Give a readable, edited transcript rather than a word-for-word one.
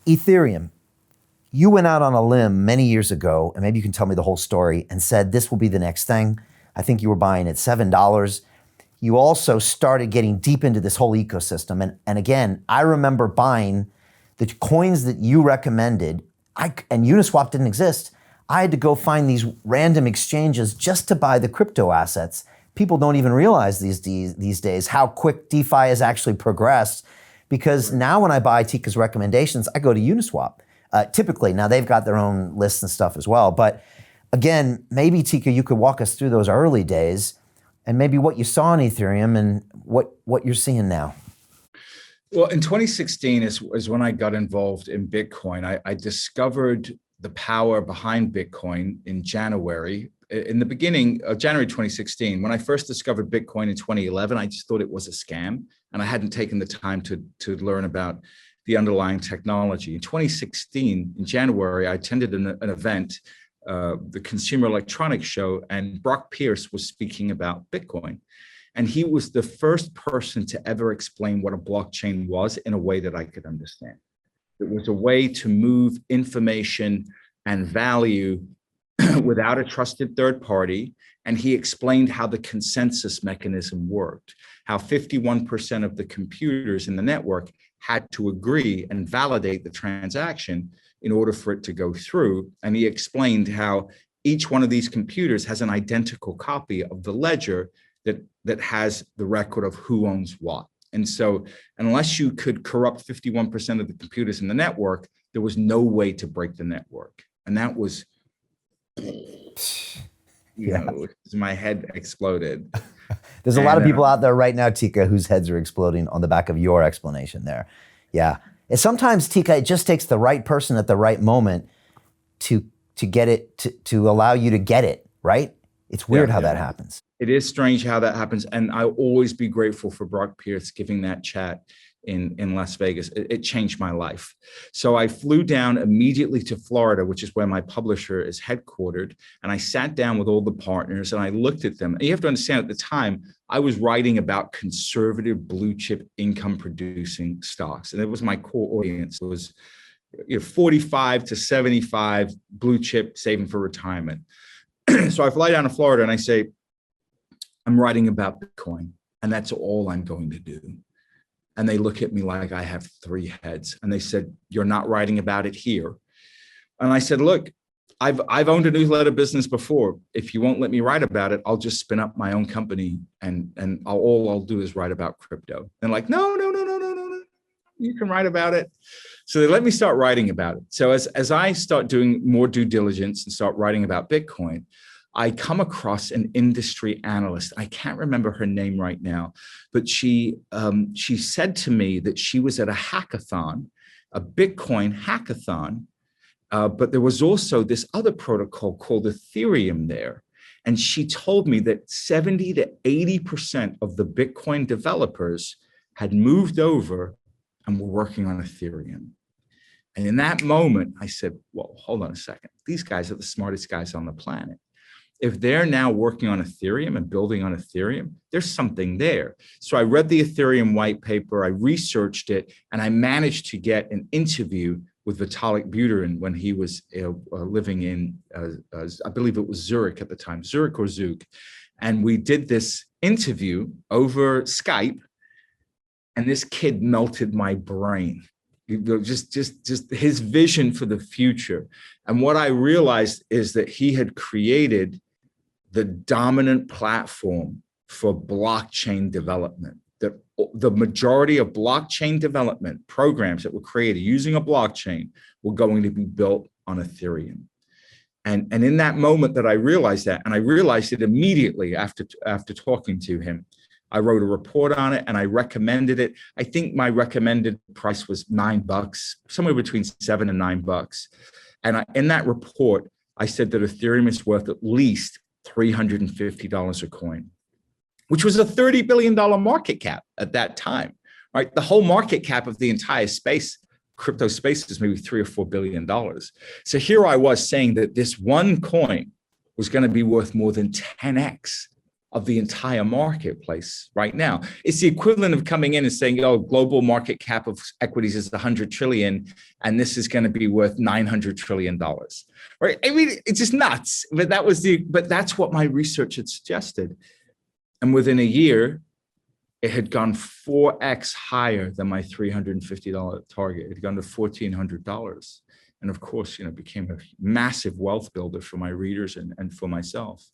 Ethereum. You went out on a limb many years ago, and maybe you can tell me the whole story, and said this will be the next thing. I think you were buying at $7. You also started getting deep into this whole ecosystem. And again, I remember buying the coins that you recommended, and Uniswap didn't exist. I had to go find these random exchanges just to buy the crypto assets. People don't even realize these days how quick DeFi has actually progressed, because now when I buy Teeka's recommendations, I go to Uniswap. Typically, now they've got their own lists and stuff as well. But again, maybe Teeka, you could walk us through those early days and maybe what you saw in Ethereum and what you're seeing now. Well, in 2016 is when I got involved in Bitcoin. I discovered the power behind Bitcoin in January. In the beginning of January 2016, when I first discovered Bitcoin in 2011, I just thought it was a scam, and I hadn't taken the time to learn about the underlying technology. In 2016, in January, I attended an event, the Consumer Electronics Show, and Brock Pierce was speaking about Bitcoin. And he was the first person to ever explain what a blockchain was in a way that I could understand. It was a way to move information and value without a trusted third party. And he explained how the consensus mechanism worked, how 51% of the computers in the network had to agree and validate the transaction in order for it to go through. And he explained how each one of these computers has an identical copy of the ledger that has the record of who owns what. And so unless you could corrupt 51% of the computers in the network, there was no way to break the network. And that was, my head exploded. There's a lot of people out there right now, Teeka, whose heads are exploding on the back of your explanation there. Yeah. And sometimes, Teeka, it just takes the right person at the right moment to get it, to allow you to get it, right? It's weird how that happens. It is strange how that happens. And I'll always be grateful for Brock Pierce giving that chat in Las Vegas. It changed my life. So I flew down immediately to Florida, which is where my publisher is headquartered. And I sat down with all the partners and I looked at them. And you have to understand, at the time, I was writing about conservative blue chip income producing stocks. And it was my core audience. It was 45 to 75 blue chip saving for retirement. So I fly down to Florida and I say, I'm writing about Bitcoin, and that's all I'm going to do. And they look at me like I have three heads. And they said, you're not writing about it here. And I said, look, I've owned a newsletter business before. If you won't let me write about it, I'll just spin up my own company and all I'll do is write about crypto. And like, no, you can write about it. So they let me start writing about it. So as I start doing more due diligence and start writing about Bitcoin, I come across an industry analyst. I can't remember her name right now, but she said to me that she was at a hackathon, a Bitcoin hackathon, but there was also this other protocol called Ethereum there. And she told me that 70 to 80% of the Bitcoin developers had moved over and were working on Ethereum. And in that moment, I said, well, hold on a second. These guys are the smartest guys on the planet. If they're now working on Ethereum and building on Ethereum, there's something there. So I read the Ethereum white paper, I researched it, and I managed to get an interview with Vitalik Buterin when he was living in, I believe it was Zurich at the time, Zurich or Zug. And we did this interview over Skype, and this kid melted my brain. Just his vision for the future. And what I realized is that he had created the dominant platform for blockchain development. That the majority of blockchain development programs that were created using a blockchain were going to be built on Ethereum. And in that moment that I realized that, and I realized it immediately after talking to him, I wrote a report on it and I recommended it. I think my recommended price was $9, somewhere between $7 and $9. And in that report, I said that Ethereum is worth at least $350 a coin, which was a $30 billion market cap at that time, right? The whole market cap of the entire space, crypto space, is maybe $3 or $4 billion. So here I was saying that this one coin was going to be worth more than 10x of the entire marketplace right now. It's the equivalent of coming in and saying, oh, global market cap of equities is 100 trillion, and this is going to be worth $900 trillion, right? I mean, it's just nuts. But that's what my research had suggested. And within a year, it had gone 4x higher than my $350 target. It had gone to $1,400. And of course, became a massive wealth builder for my readers and for myself.